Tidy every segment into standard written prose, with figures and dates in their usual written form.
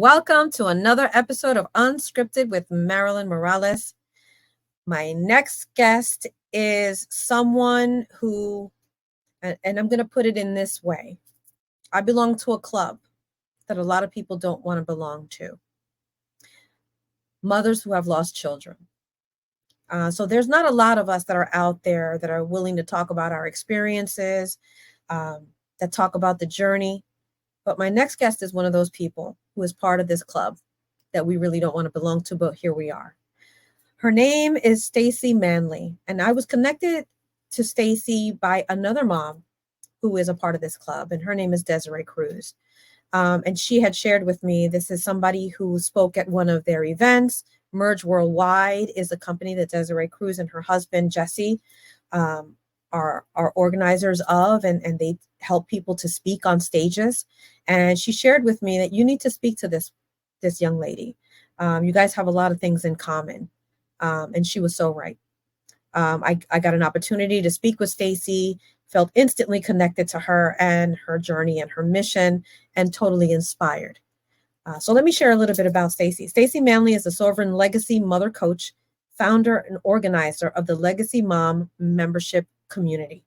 Welcome to another episode of Unscripted with Marilyn Morales. My next guest is someone who, and I'm going to put it in this way. I belong to a club that a lot of people don't want to belong to. Mothers who have lost children. So there's not a lot of us that are out there that are willing to talk about our experiences, that talk about the journey. But my next guest is one of those people who is part of this club that we really don't want to belong to, but here we are. Her name is Staci Manley, and I was connected to Staci by another mom who is a part of this club, and her name is Desiree Cruz. And she had shared with me, this is somebody who spoke at one of their events. Merge Worldwide is a company that Desiree Cruz and her husband, Jesse, are organizers of, and they help people to speak on stages. And she shared with me that you need to speak to this young lady. You guys have a lot of things in common. And she was so right. I got an opportunity to speak with Staci, felt instantly connected to her and her journey and her mission, and totally inspired. So let me share a little bit about Staci. Staci Manley is a Sovereign Legacy Mother Coach, founder and organizer of the Legacy Mom membership community.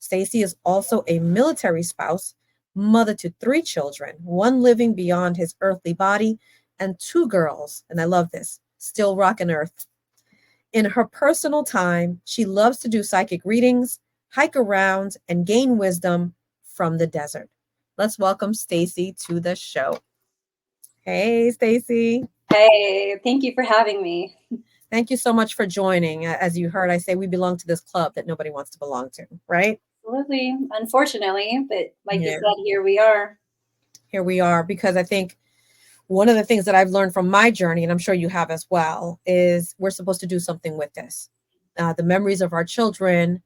Staci is also a military spouse, mother to 3 children, 1 living beyond his earthly body, and 2 girls, and I love this, still rockin' earth. In her personal time, she loves to do psychic readings, hike around, and gain wisdom from the desert. Let's welcome Staci to the show. Hey, Staci. Hey, thank you for having me. Thank you so much for joining. As you heard, I say we belong to this club that nobody wants to belong to, right? Absolutely. Unfortunately, but like Yeah. you said, here we are. Here we are, because I think one of the things that I've learned from my journey, and I'm sure you have as well, is we're supposed to do something with this. The memories of our children,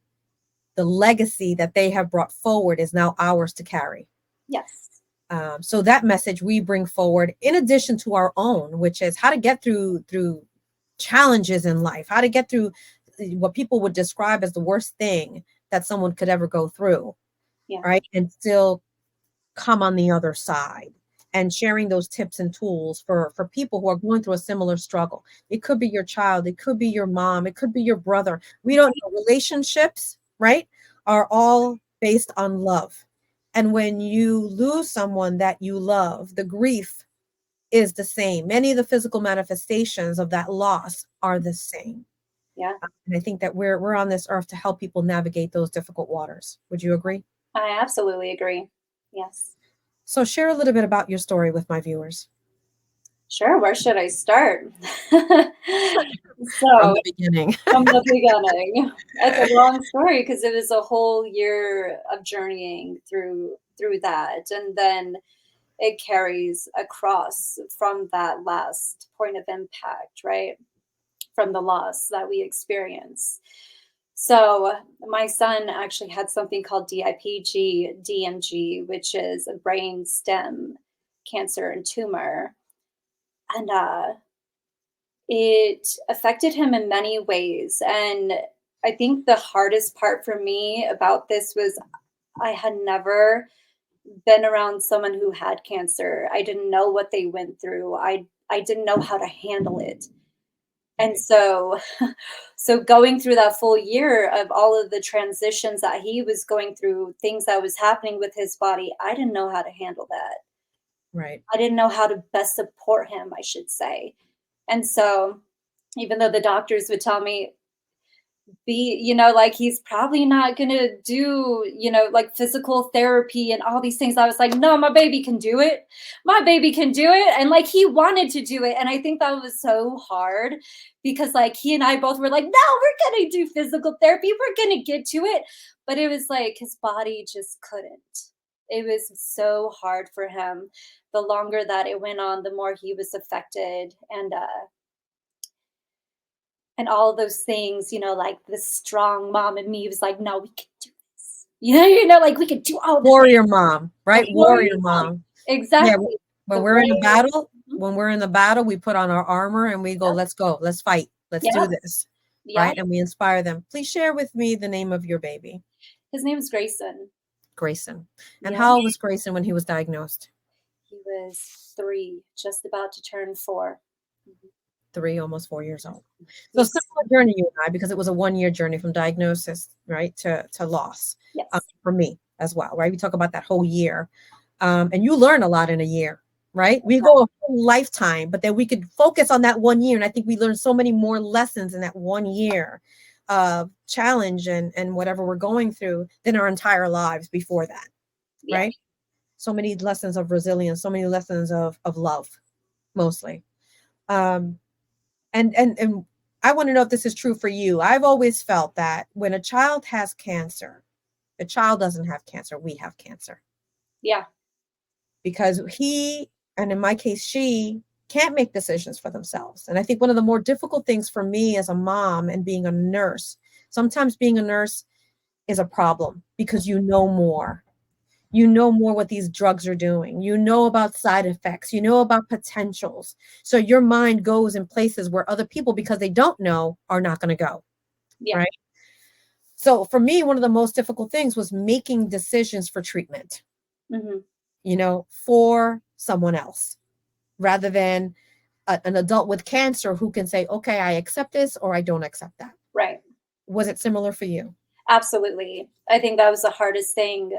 the legacy that they have brought forward is now ours to carry. Yes. So that message we bring forward, in addition to our own, which is how to get through challenges in life, how to get through what people would describe as the worst thing that someone could ever go through, Yeah. right? And still come on the other side, and sharing those tips and tools for people who are going through a similar struggle. It could be your child, it could be your mom, it could be your brother. We don't know. Relationships, right, are all based on love. And when you lose someone that you love, the grief is the same. Many of the physical manifestations of that loss are the same. Yeah. And I think that we're on this earth to help people navigate those difficult waters. Would you agree? I absolutely agree. Yes. So share a little bit about your story with my viewers. Sure. Where should I start? From the beginning. From the beginning. It's a long story because it was a whole year of journeying through that. And then it carries across from that last point of impact, right? From the loss that we experience. So my son actually had something called DIPG, DMG, which is a brain stem cancer and tumor. And it affected him in many ways. And I think the hardest part for me about this was I had never been around someone who had cancer. I didn't know what they went through. I didn't know how to handle it. And so going through that full year of all of the transitions that he was going through, things that was happening with his body, I didn't know how to handle that. Right. I didn't know how to best support him, I should say. And so even though the doctors would tell me, like he's probably not going to do, like physical therapy and all these things. I was like, no, my baby can do it. My baby can do it. And like, he wanted to do it. And I think that was so hard because like he and I both were like, no, we're going to do physical therapy. We're going to get to it. But it was like, his body just couldn't. It was so hard for him. The longer that it went on, the more he was affected. And all of those things, like the strong mom in me was like, no, we can do this. Like we can do all this. Warrior mom, right? Warrior mom. Exactly. Yeah, when we're in the battle, we put on our armor and we go, let's go, let's fight, let's do this. Right? And we inspire them. Please share with me the name of your baby. His name is Grayson. Grayson. And how old was Grayson when he was diagnosed? He was 3, just about to turn 4. Mhm. 3, almost 4 years old. So He's similar journey, you and I, because it was a 1 year journey from diagnosis, right, to loss, yes. for me as well, right? We talk about that whole year, and you learn a lot in a year, right? We go a whole lifetime, but then we could focus on that 1 year, and I think we learn so many more lessons in that 1 year of challenge and whatever we're going through than our entire lives before that, Yeah. right? So many lessons of resilience, so many lessons of love, mostly. Um, and I want to know if this is true for you. I've always felt that when a child has cancer, the child doesn't have cancer, we have cancer. Yeah. Because he, and in my case she, can't make decisions for themselves. And I think one of the more difficult things for me as a mom and being a nurse, sometimes being a nurse is a problem because you know more. You know more what these drugs are doing. You know about side effects. You know about potentials. So your mind goes in places where other people, because they don't know, are not going to go. Yeah. Right. So for me, one of the most difficult things was making decisions for treatment, Mhm. for someone else rather than an adult with cancer who can say, okay, I accept this or I don't accept that. Right. Was it similar for you? Absolutely. I think that was the hardest thing,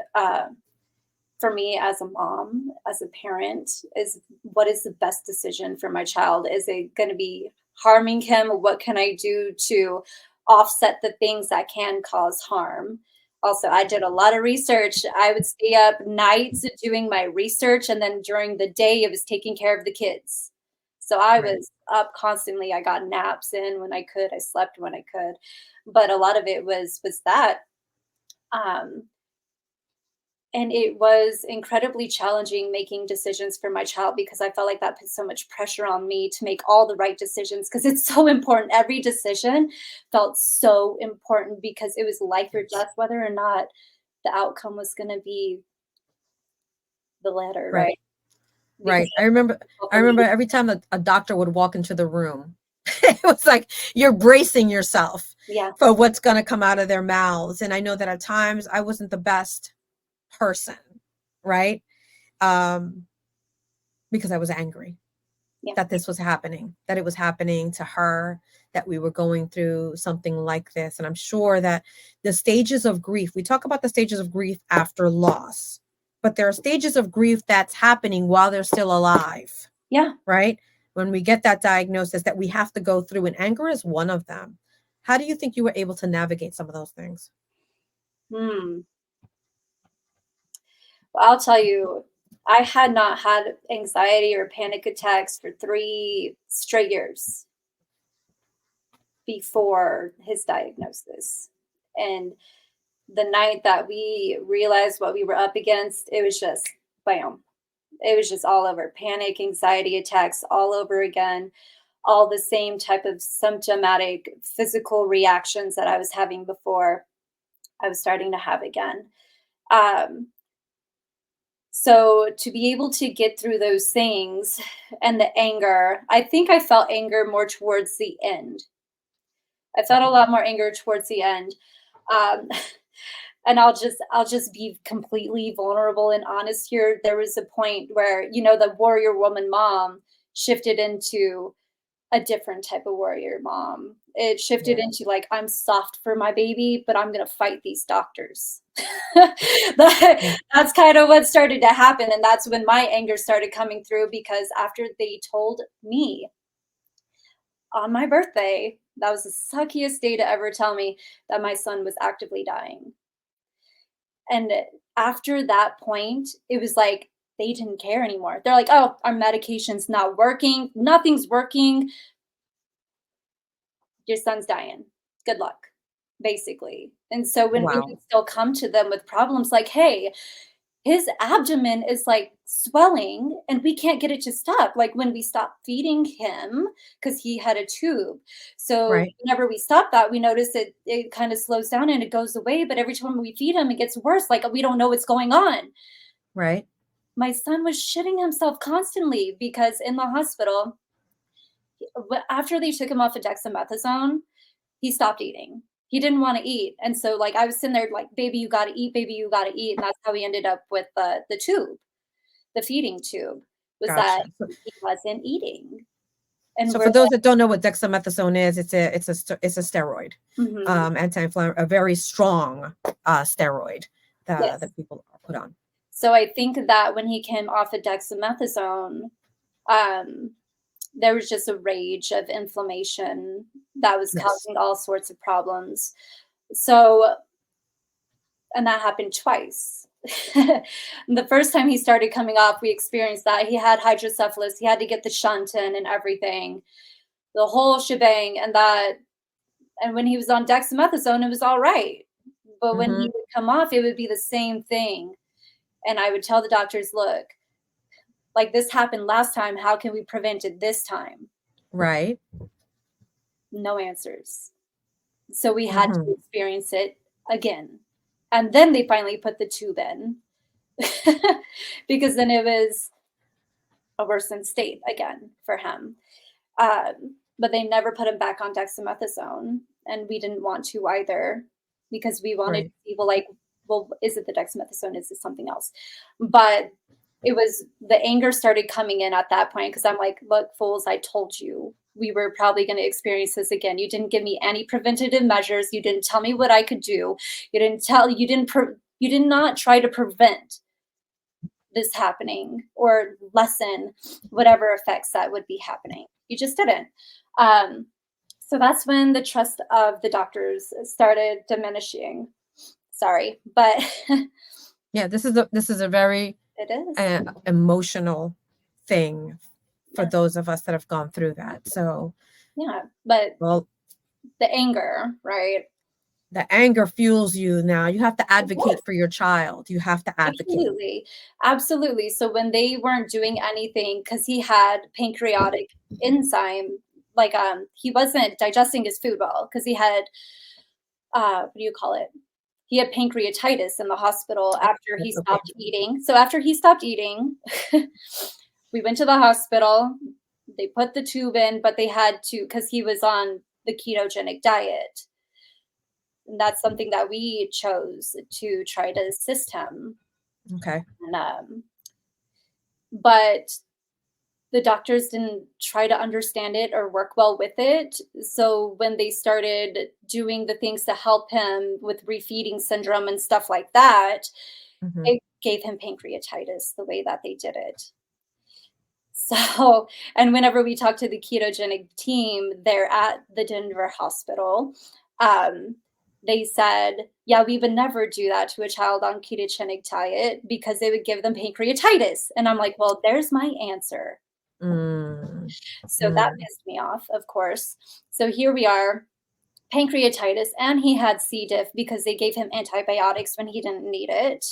for me as a mom, as a parent, is what is the best decision for my child? Is it going to be harming him? What can I do to offset the things that can cause harm? Also, I did a lot of research. I would stay up nights doing my research, and then during the day, it was taking care of the kids. So I Right. was up constantly. I got naps in when I could. I slept when I could, but a lot of it was that. Um, and it was incredibly challenging making decisions for my child because I felt like that put so much pressure on me to make all the right decisions because it's so important. Every decision felt so important because it was life or Yes. death, whether or not the outcome was going to be the letter, Right. right? Because Right. I remember that's I for remember me. every time a doctor would walk into the room, it was like you're bracing yourself Yeah. for what's going to come out of their mouths. And I know that at times I wasn't the best person, right? Um, because I was angry Yeah. that this was happening, that it was happening to her, that we were going through something like this. And I'm sure that the stages of grief, we talk about the stages of grief after loss, but there are stages of grief that's happening while they're still alive, Yeah. right? When we get that diagnosis that we have to go through, and anger is one of them. How do you think you were able to navigate some of those things? Hmm. Well, I'll tell you, I had not had anxiety or panic attacks for 3 straight years before his diagnosis. And the night that we realized what we were up against, it was just bam. It was just all over panic, anxiety attacks all over again, all the same type of symptomatic physical reactions that I was having before, I was starting to have again. Um, so to be able to get through those things and the anger, I think I felt anger more towards the end. I felt a lot more anger towards the end. Um, and I'll just be completely vulnerable and honest here. There was a point where, the warrior woman mom shifted into a different type of warrior mom. It shifted Yeah. into like, I'm soft for my baby, but I'm gonna fight these doctors. Yeah. That's kind of what started to happen. And that's when my anger started coming through because after they told me on my birthday, that was the suckiest day to ever tell me that my son was actively dying. And after that point, it was like they didn't care anymore. They're like, "Oh, our medication's not working. Nothing's working. Your son's dying. Good luck." Basically. And so when we Wow. would still come to them with problems like, "Hey, his abdomen is like swelling and we can't get it to stop." Like when we stopped feeding him, because he had a tube. So Right. whenever we stop that, we notice it kind of slows down and it goes away. But every time we feed him, it gets worse. Like we don't know what's going on. Right. My son was shitting himself constantly because in the hospital, after they took him off of dexamethasone, he stopped eating. He didn't want to eat. And so like I was sitting there like, baby, you gotta eat, baby, you gotta eat. And that's how we ended up with the tube. the feeding tube, was that Gotcha. he wasn't eating. And So we're for those that don't know what dexamethasone is, it's a steroid, Mhm. anti-inflammatory, a very strong steroid Yes. that people are put on. So I think that when he came off of dexamethasone, um, there was just a rage of inflammation that was Yes. causing all sorts of problems. So, and that happened twice. The first time he started coming off, we experienced that. He had hydrocephalus, he had to get the shunt in and everything, the whole shebang. And when he was on dexamethasone, it was all right. But when Hmm. he would come off, it would be the same thing. And I would tell the doctors, look, like this happened last time. How can we prevent it this time? Right. No answers. So we had to Hmm. experience it again. And then they finally put the tube in because then it was a worsened state again for him. But they never put him back on dexamethasone. And we didn't want to either because we wanted to Right. see, well, like, well, is it the dexamethasone? Is it something else? But it was the anger started coming in at that point because I'm like, look, fools, I told you we were probably going to experience this again. You didn't give me any preventative measures. You didn't tell me what I could do. You did not try to prevent this happening or lessen whatever effects that would be happening. You just didn't. Um, so that's when the trust of the doctors started diminishing. Sorry, but Yeah. This is a very it is. emotional thing for Yeah, those of us that have gone through that. So, yeah. But well, the anger, right? the anger fuels you now. You have to It does. advocate for your child. You have to advocate. Absolutely. Absolutely. So when they weren't doing anything, because he had pancreatic enzyme, like he wasn't digesting his food well because he had what do you call it? He had pancreatitis in the hospital after he Okay. stopped eating. So after he stopped eating, we went to the hospital. They put the tube in, but they had to because he was on the ketogenic diet. And that's something that we chose to try to assist him. Okay. And, but the doctors didn't try to understand it or work well with it. So when they started doing the things to help him with refeeding syndrome and stuff like that, Hmm. it gave him pancreatitis the way that they did it. So, and whenever we talk to the ketogenic team, they're at the Denver hospital. Um, they said, yeah, we would never do that to a child on ketogenic diet because it would give them pancreatitis. And I'm like, well, there's my answer. Mm. So that Mm. pissed me off, of course. So here we are, pancreatitis, and he had C. diff because they gave him antibiotics when he didn't need it.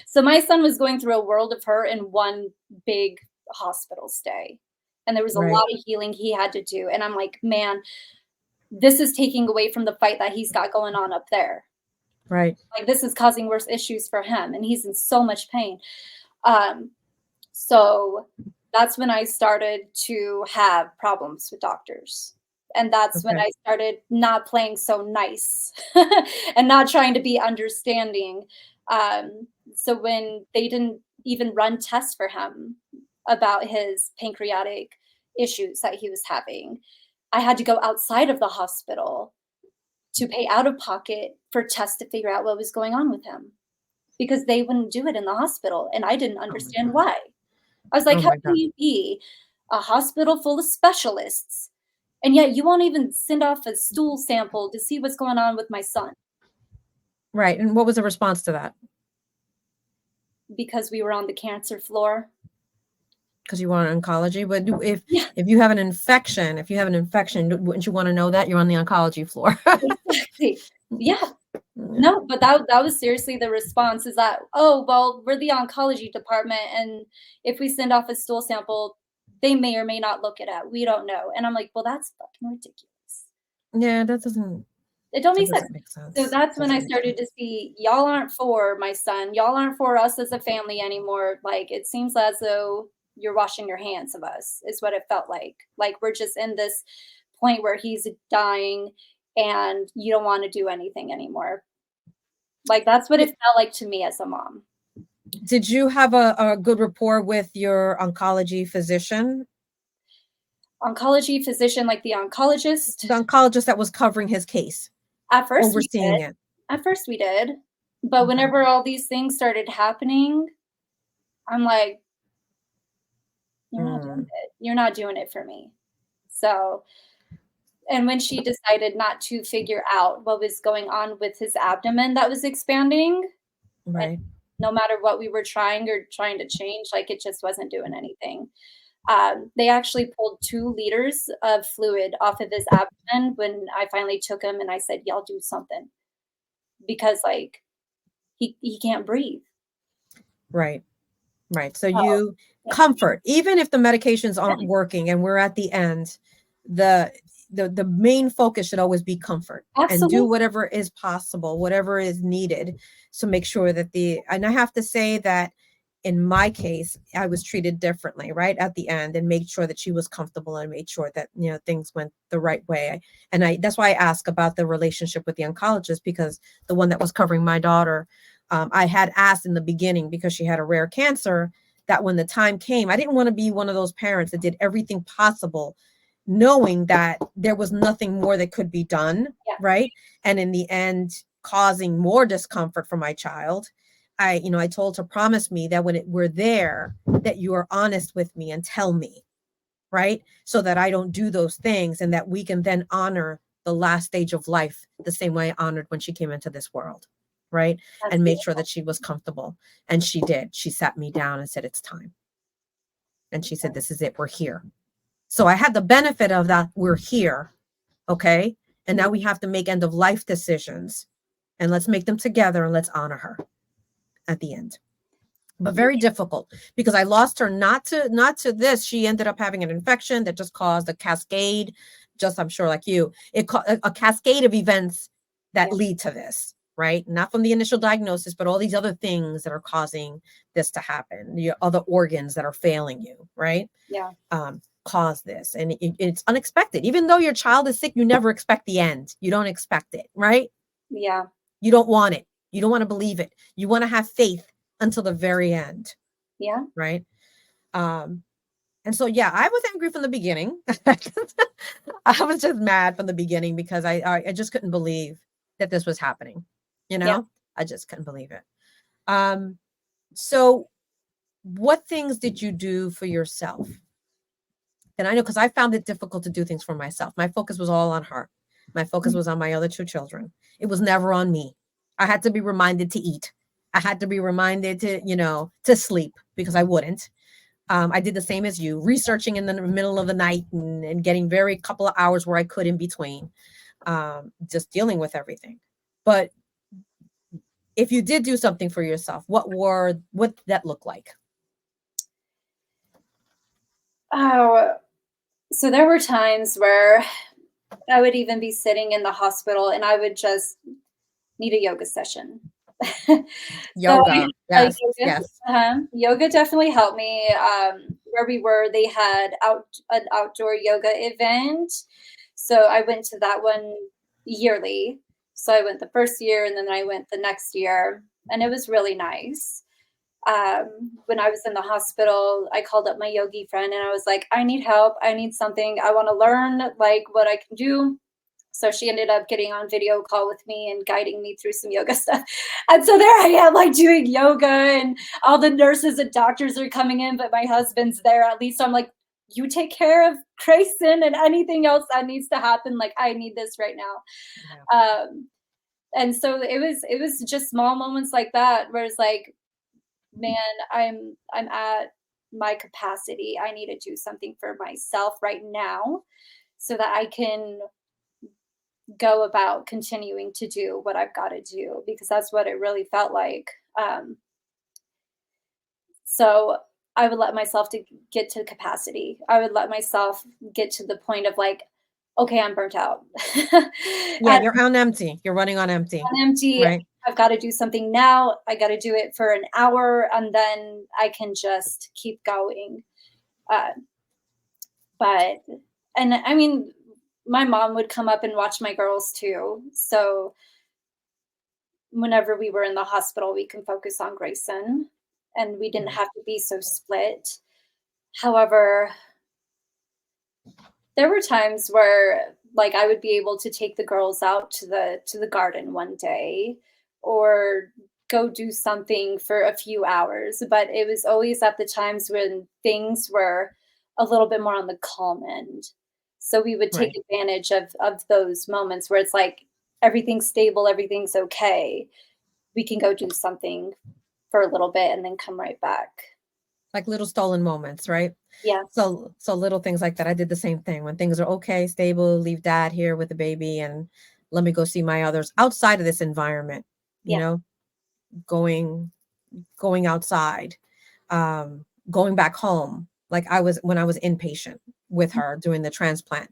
So my son was going through a world of hurt in one big hospital stay. And there was a Right. lot of healing he had to do. And I'm like, man, this is taking away from the fight that he's got going on up there. Right. Like, this is causing worse issues for him, and he's in so much pain. Um, So that's when I started to have problems with doctors. And that's when Okay. I started not playing so nice and not trying to be understanding. So when they didn't even run tests for him about his pancreatic issues that he was having, I had to go outside of the hospital to pay out of pocket for tests to figure out what was going on with him because they wouldn't do it in the hospital. And I didn't Oh my understand God. why. I was like, Oh "How my can God. you be a hospital full of specialists, and yet you won't even send off a stool sample to see what's going on with my son Right. And what was the response to that? because we were on the cancer floor?" Because you want oncology, but Yeah, if you have an infection, wouldn't you want to know that you're on the oncology floor? exactly. Yeah. Yeah. No, but that was seriously the response is that, "Oh, well, we're the oncology department, and if we send off a stool sample, they may or may not look it at. We don't know." And I'm like, "Well, that's fucking ridiculous." Yeah, It don't that make sense. doesn't make So sense. that's when I Doesn't make started to sense. see y'all aren't for my son. Y'all aren't for us as a family anymore. Like it seems as though you're washing your hands of us, is what it felt like. Like we're just in this point where he's dying and you don't want to do anything anymore. Like that's what Yeah. it felt like to me as a mom. Did you have a good rapport with your oncology physician, Oncology physician, like the oncologist? the oncologist that was covering his case, At first we overseeing did. it? At first we did. But Okay. whenever all these things started happening, I'm like, "You're not doing Mm, it. You're not doing it for me." So, and when she decided not to figure out what was going on with his abdomen that was expanding, and right. no matter what we were trying to change, like, it just wasn't doing anything. They actually pulled 2 liters of fluid off of his abdomen when I finally took him and I said, "Y'all do something," because, like, he can't breathe. Right. Right. So Oh, you yeah. comfort, even if the medications aren't working and we're at the end, the the main focus should always be comfort and do Absolutely. whatever is possible, whatever is needed. So make sure that and I have to say that in my case, I was treated differently, right? At the end and made sure that she was comfortable and made sure that, things went the right way. And that's why I ask about the relationship with the oncologist, because the one that was covering my daughter, I had asked in the beginning because she had a rare cancer that when the time came, I didn't want to be one of those parents that did everything possible, knowing that there was nothing more that could be done, Yeah, right? And in the end, causing more discomfort for my child. I told her, promise me that when we're there, that you are honest with me and tell me, right? So that I don't do those things and that we can then honor the last stage of life the same way I honored when she came into this world, right? that's And made sure beautiful. that she was comfortable. And she did. She sat me down and said, it's time. And she said, this is it. We're here. So I had the benefit of that. We're here. Okay. And Yeah, now we have to make end of life decisions. And let's make them together and let's honor her at the end. But yeah, very difficult because I lost her not to this. She ended up having an infection that just caused a cascade, just I'm sure like you, a cascade of events that yeah, lead to this, right? Not from the initial diagnosis, but all these other things that are causing this to happen, the other organs that are failing you, right? yeah, Cause this. And it's unexpected. Even though your child is sick, you never expect the end. You don't expect it, right? yeah, You don't want it. You don't want to believe it. You want to have faith until the very end, yeah, right? Um, and so yeah, I was angry from the beginning. I was just mad from the beginning because I just couldn't believe that this was happening. You yeah. know, I just couldn't believe it. Um, so what things did you do for yourself? And I know because I found it difficult to do things for myself. My focus was all on her. My focus Mm, was on my other 2 children. It was never on me. I had to be reminded to eat. I had to be reminded to sleep because I wouldn't. I did the same as you, researching in the middle of the night and getting very couple of hours where I could in between, just dealing with everything. But if you did do something for yourself, what did that look like? oh, so there were times where I would even be sitting in the hospital and I would just need a yoga session. So Yoga. Yes. Yes. yoga definitely helped me. Where we were, they had an outdoor yoga event, so I went to that one yearly. So I went the first year, and then I went the next year, and it was really nice. When I was in the hospital, I called up my yogi friend, and I was like, "I need help. I need something. I want to learn like what I can do." So she ended up getting on video call with me and guiding me through some yoga stuff. And so there I am, like doing yoga, and all the nurses and doctors are coming in, but my husband's there at least. So I'm like, you take care of Grayson and anything else that needs to happen. Like, I need this right now. Yeah. Um, and so it was just small moments like that where it's like, man, I'm at my capacity. I need to do something for myself right now so that I can go about continuing to do what I've got to do because that's what it really felt like. So I would let myself to get to capacity. I would let myself get to the point of like, okay, I'm burnt out. Yeah. I'm You're on empty. You're running on empty, empty. right? I've got to do something now. I got to do it for an hour and then I can just keep going. Uh, but, and I mean, my mom would come up and watch my girls too. So whenever we were in the hospital, we can focus on Grayson. and we didn't Right. have to be so split. However, there were times where, like, I would be able to take the girls out to the garden one day or go do something for a few hours, but it was always at the times when things were a little bit more on the calm end. So we would take Right. advantage of those moments where it's like everything's stable, everything's okay. We can go do something for a little bit and then come right back. Like little stolen moments, right? Yes. So little things like that. I did the same thing. When things are okay, stable, leave dad here with the baby and let me go see my others outside of this environment, you Yeah. know, going going outside, going back home. Like I was when I was inpatient with her doing the transplant,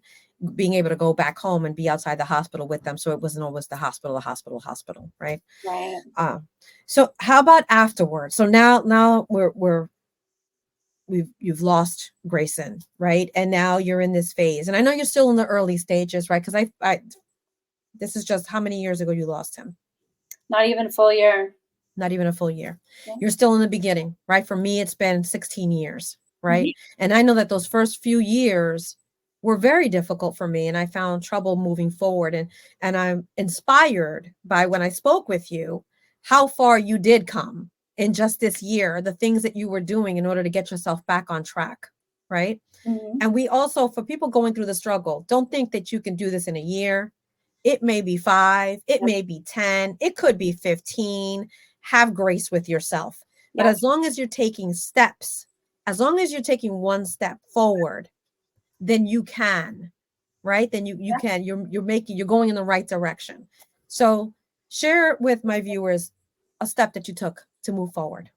being able to go back home and be outside the hospital with them. So it wasn't always the hospital, right? Right. Um, so how about afterwards? So now you've lost Grayson, right? And now you're in this phase. And I know you're still in the early stages, right? Because I this is just how many years ago you lost him? Not even a full year. Not even a full year. Yeah. You're still in the beginning, right? For me, it's been 16 years, right? Mhm. And I know that those first few years were very difficult for me and I found trouble moving forward and I'm inspired by when I spoke with you how far you did come in just this year, the things that you were doing in order to get yourself back on track, right? Mhm. And we also, for people going through the struggle, don't think that you can do this in a year. It may be 5, it Yep. may be 10, it could be 15. Have grace with yourself. But Yep. as long as you're taking steps, as long as you're taking one step forward, then you can, right? Then you Yep. can. You're going in the right direction. So share with my viewers a step that you took to move forward.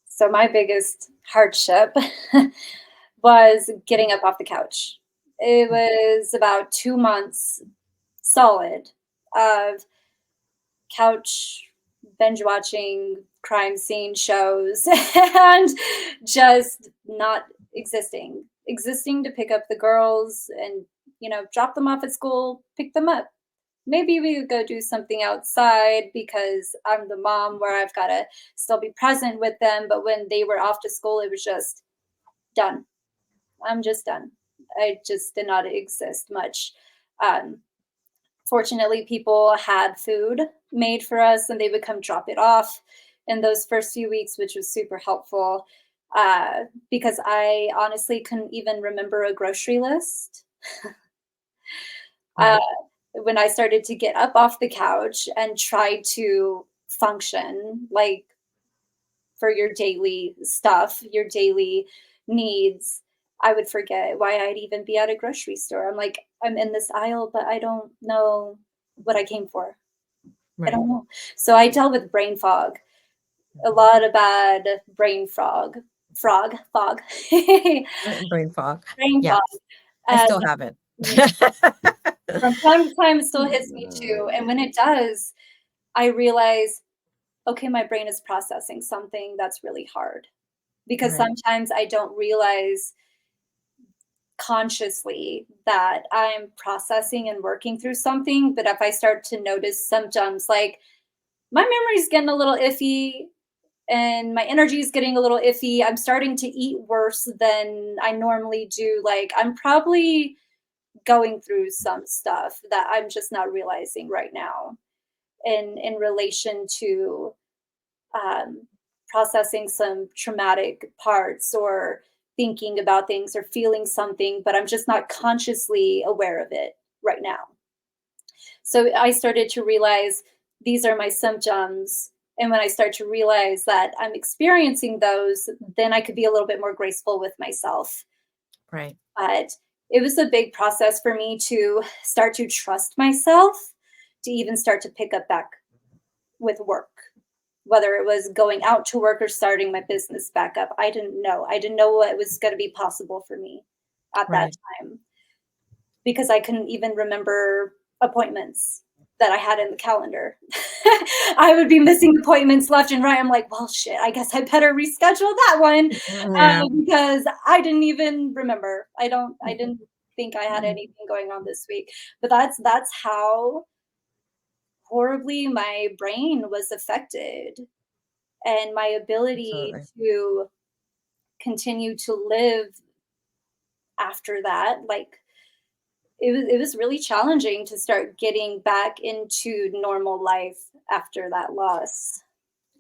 So my biggest hardship was getting up off the couch. It Mm. was about 2 months solid of couch binge watching crime scene shows and just not existing to pick up the girls and, drop them off at school, pick them up. Maybe we could go do something outside because I'm the mom where I've got to still be present with them. But when they were off to school, it was just done. I'm just done. I just did not exist much. Um, Fortunately, people had food made for us and they would come drop it off in those first few weeks, which was super helpful because I honestly couldn't even remember a grocery list. Uh, Right, when I started to get up off the couch and try to function like for your daily stuff, your daily needs, I would forget why I'd even be at a grocery store. I'm like, I'm in this aisle, but I don't know what I came for. I right. don't know. So I dealt with brain fog, a lot of bad fog, Brain fog. brain Yeah, fog. I And still have it. from time to time, it still hits me too. And when it does, I realize, okay, my brain is processing something that's really hard because Right, sometimes I don't realize consciously that I'm processing and working through something. But if I start to notice symptoms like my memory's getting a little iffy and my energy is getting a little iffy, I'm starting to eat worse than I normally do. Like, I'm probably going through some stuff that I'm just not realizing right now in relation to um, processing some traumatic parts or thinking about things or feeling something, but I'm just not consciously aware of it right now. So I started to realize these are my symptoms. And when I start to realize that I'm experiencing those, then I could be a little bit more graceful with myself. right, But it was a big process for me to start to trust myself, to even start to pick up back with work, whether it was going out to work or starting my business back up. I didn't know. I didn't know what was going to be possible for me at that right. time because I couldn't even remember appointments that I had in the calendar. I would be missing appointments left and right. I'm like, well, shit, I guess I better reschedule that one Yeah. because I didn't even remember. I didn't think I had anything going on this week. But that's how horribly my brain was affected. and my ability Absolutely. to continue to live after that, like, it was really challenging to start getting back into normal life after that loss.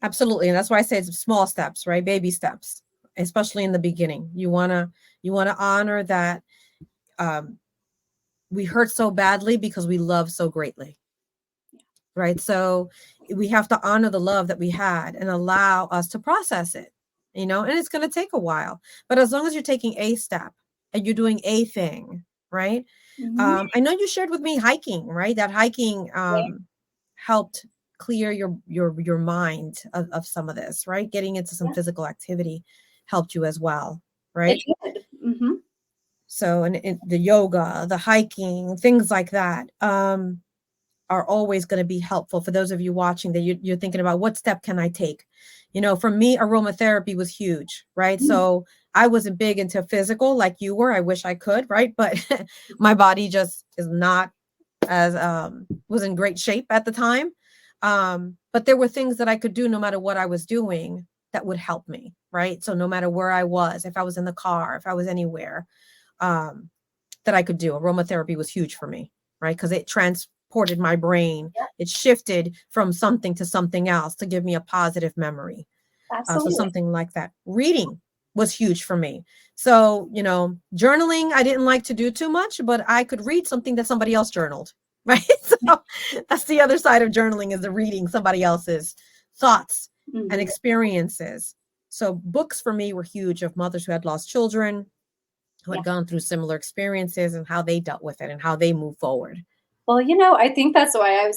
Absolutely. And that's why I say it's small steps, right? Baby steps, especially in the beginning. You want to honor that um we hurt so badly because we love so greatly, right? So we have to honor the love that we had and allow us to process it, and it's going to take a while. But as long as you're taking a step and you're doing a thing, right? Mhm. I know you shared with me hiking, right? That hiking Right? helped clear your mind of some of this, right? Getting into some Yeah, physical activity helped you as well, it right? did. Mhm. So, and the yoga, the hiking, things like that. Are always going to be helpful for those of you watching that you're thinking about what step can I take. For me, aromatherapy was huge, right? Mm, So I wasn't big into physical like you were. I wish I could, right? But my body just is not as was in great shape at the time. But there were things that I could do no matter what I was doing that would help me, right? So no matter where I was, if I was in the car, if I was anywhere, um, that I could do. Aromatherapy was huge for me, right? Because it transported my brain. yeah, It shifted from something to something else to give me a positive memory. So absolutely. something like that. Reading was huge for me. So, journaling, I didn't like to do too much, but I could read something that somebody else journaled, right? So that's the other side of journaling, is the reading somebody else's thoughts and Mhm. experiences. So books for me were huge, of mothers who had lost children, who Yeah. had gone through similar experiences and how they dealt with it and how they move forward. Well, I think that's why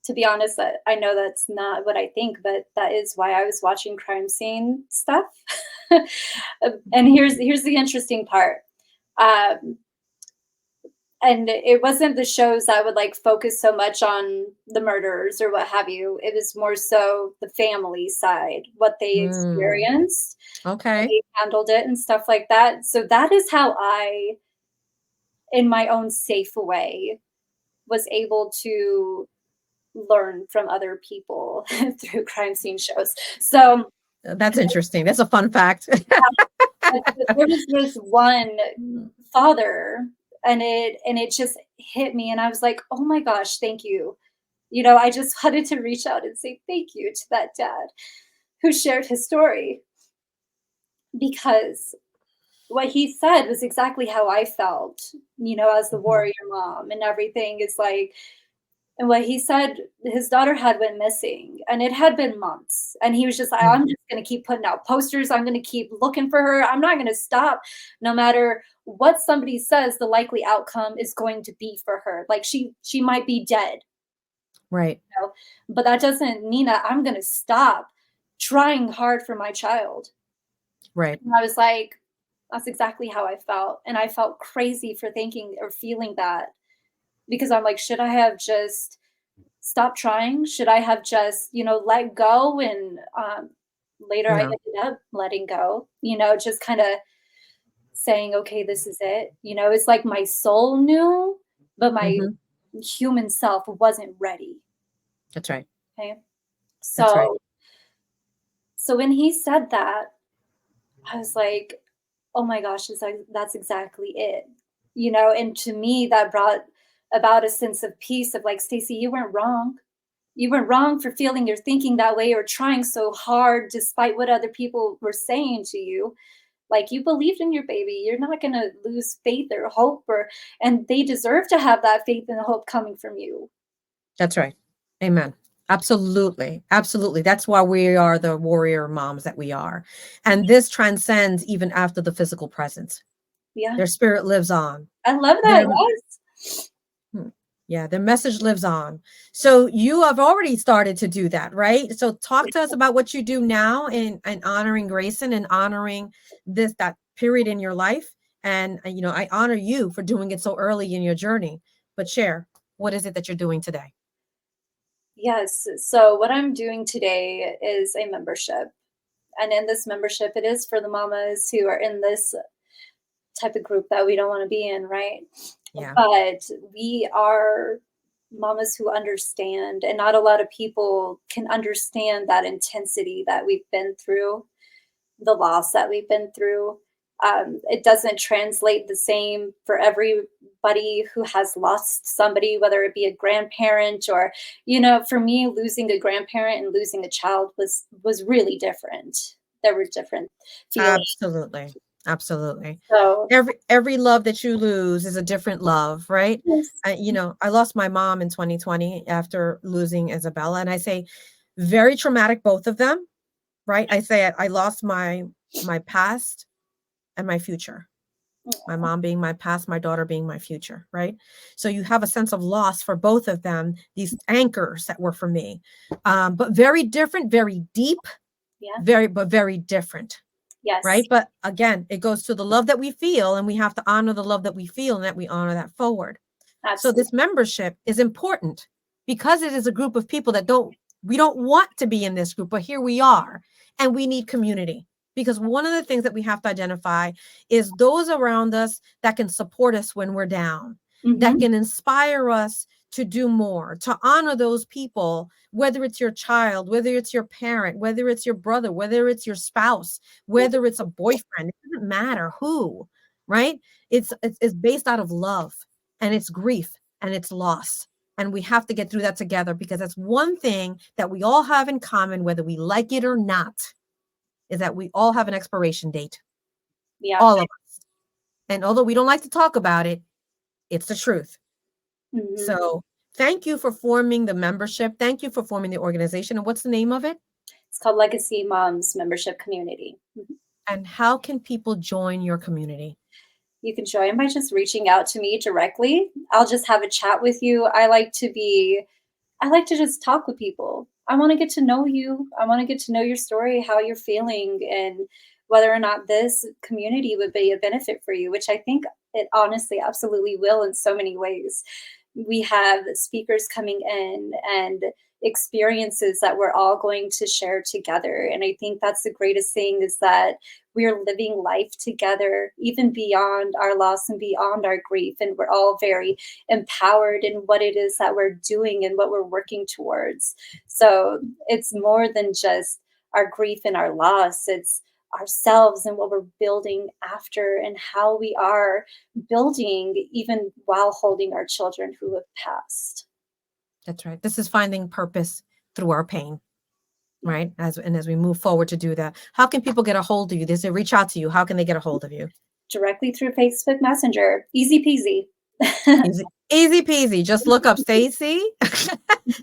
to be honest, that I know that's not what I think, but that is why I was watching crime scene stuff. And here's the interesting part. Um, and it wasn't the shows that would like focus so much on the murders or what have you. It was more so the family side, what they Mm, experienced, how okay. they handled it, and stuff like that. So that is how I, in my own safe way, was able to learn from other people through crime scene shows. So That's interesting. That's a fun fact. there was this one father, and it just hit me, and I was like, "Oh my gosh, thank you." I just wanted to reach out and say thank you to that dad who shared his story, because what he said was exactly how I felt, as the Mhm. warrior mom and everything is like. And what he said, his daughter had went missing, and it had been months, and he was just like, Mm, "I'm just gonna keep putting out posters, I'm gonna keep looking for her, I'm not gonna stop, no matter what somebody says the likely outcome is going to be for her, like, she might be dead, right, but that doesn't mean that I'm gonna stop trying hard for my child." right, And I was like, "That's exactly how I felt," and I felt crazy for thinking or feeling that, because I'm like, "Should I have just stop trying? Should I have just, let go?" And later I no, ended up letting go, just kind of saying, okay, this is it. It's like my soul knew, but my mhm, human self wasn't ready. that's right, Okay. that's right, So when he said that, I was like, oh my gosh, that's exactly it. And to me, that brought about a sense of peace of like, Stacy, you weren't wrong. You were wrong for feeling or thinking that way or trying so hard despite what other people were saying to you. Like, you believed in your baby. You're not going to lose faith or hope, and they deserve to have that faith and hope coming from you. that's right. Amen. Absolutely, absolutely. That's why we are the warrior moms that we are, and this transcends even after the physical presence. Yeah. Their spirit lives on. I love that. Their Yes. Hmm. Yeah, their message lives on. So you have already started to do that, right? So talk to us about what you do now in honoring Grayson and honoring that period in your life. And I honor you for doing it so early in your journey. But share, what is it that you're doing today? Yes. So, what I'm doing today is a membership. And in this membership, it is for the mamas who are in this type of group that we don't want to be in, right? Yeah. But we are mamas who understand, and not a lot of people can understand that intensity that we've been through, the loss that we've been through. It doesn't translate the same for everybody who has lost somebody, whether it be a grandparent or, for me, losing a grandparent and losing a child was really different. There were different feelings. Absolutely. Absolutely. So, Every love that you lose is a different love, right? yes, I lost my mom in 2020 after losing Isabella, and I say very traumatic, both of them, right? I say I lost my past and my future. My mom being my past, my daughter being my future, right? So you have a sense of loss for both of them, these anchors that were for me, but very different, very deep, yeah, very different, yes, right? But again, it goes to the love that we feel, and we have to honor the love that we feel and that we honor that forward. So absolutely. this membership is important because it is a group of people that we don't want to be in this group, but here we are, and we need community. Because one of the things that we have to identify is those around us that can support us when we're down, that Hmm. can inspire us to do more, to honor those people, whether it's your child, whether it's your parent, whether it's your brother, whether it's your spouse, Yeah, whether it's a boyfriend, it doesn't matter who, right? It's based out of love, and it's grief, and it's loss. And we have to get through that together, because that's one thing that we all have in common, whether we like it or not, is that we all have an expiration date, yeah. all of us. And although we don't like to talk about it, it's the truth. Hmm. So thank you for forming the membership. Thank you for forming the organization. And what's the name of it? It's called Legacy Moms Membership Community. Mhm. And how can people join your community? You can join by just reaching out to me directly. I'll just have a chat with you. I like to just talk with people. I want to get to know you. I want to get to know your story, how you're feeling, and whether or not this community would be a benefit for you, which I think it honestly absolutely will in so many ways. We have speakers coming in and experiences that we're all going to share together. And I think that's the greatest thing, is that we're living life together, even beyond our loss and beyond our grief. And we're all very empowered in what it is that we're doing and what we're working towards. So it's more than just our grief and our loss. It's ourselves and what we're building after, and how we are building even while holding our children who have passed. That's right. This is finding purpose through our pain, Yeah. right? As we move forward to do that. How can people get a hold of you? They reach out to you. How can they get a hold of you? Directly through Facebook Messenger. Easy peasy. Easy peasy. Just look up Staci,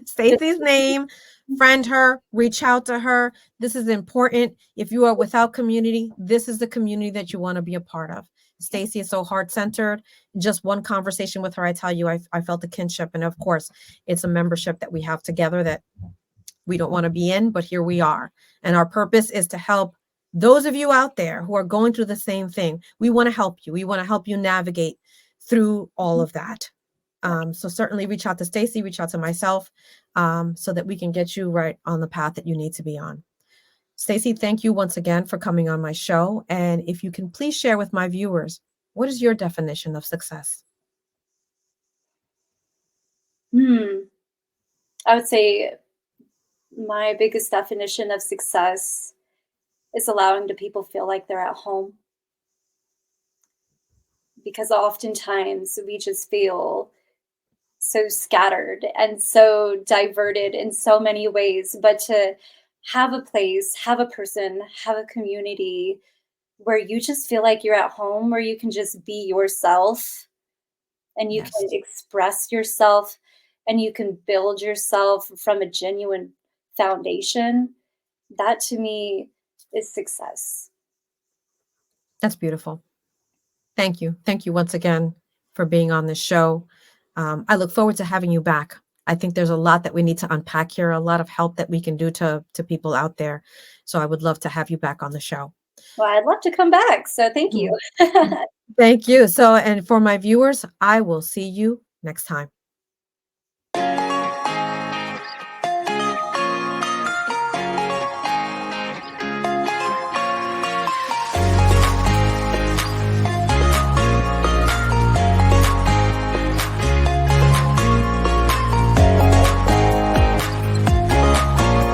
Staci's name, friend her, reach out to her. This is important. If you are without community, this is the community that you want to be a part of. Staci is so heart centered. Just one conversation with her, I tell you, I felt a kinship. And of course, it's a membership that we have together that we don't want to be in, but here we are. And our purpose is to help those of you out there who are going through the same thing. We want to help you. We want to help you navigate through all of that. So certainly reach out to Staci, reach out to myself, so that we can get you right on the path that you need to be on. Staci, thank you once again for coming on my show. And if you can please share with my viewers, what is your definition of success? Hmm. I would say my biggest definition of success is allowing the people feel like they're at home, because oftentimes we just feel so scattered and so diverted in so many ways. But to have a place, have a person, have a community where you just feel like you're at home, where you can just be yourself and you can Yes, express yourself and you can build yourself from a genuine foundation, that to me is success. that's beautiful. Thank you. Thank you once again for being on this show. I look forward to having you back. I think there's a lot that we need to unpack here, a lot of help that we can do to people out there. So I would love to have you back on the show. Well, I'd love to come back. So thank you. Mhm. Thank you. So, and for my viewers, I will see you next time.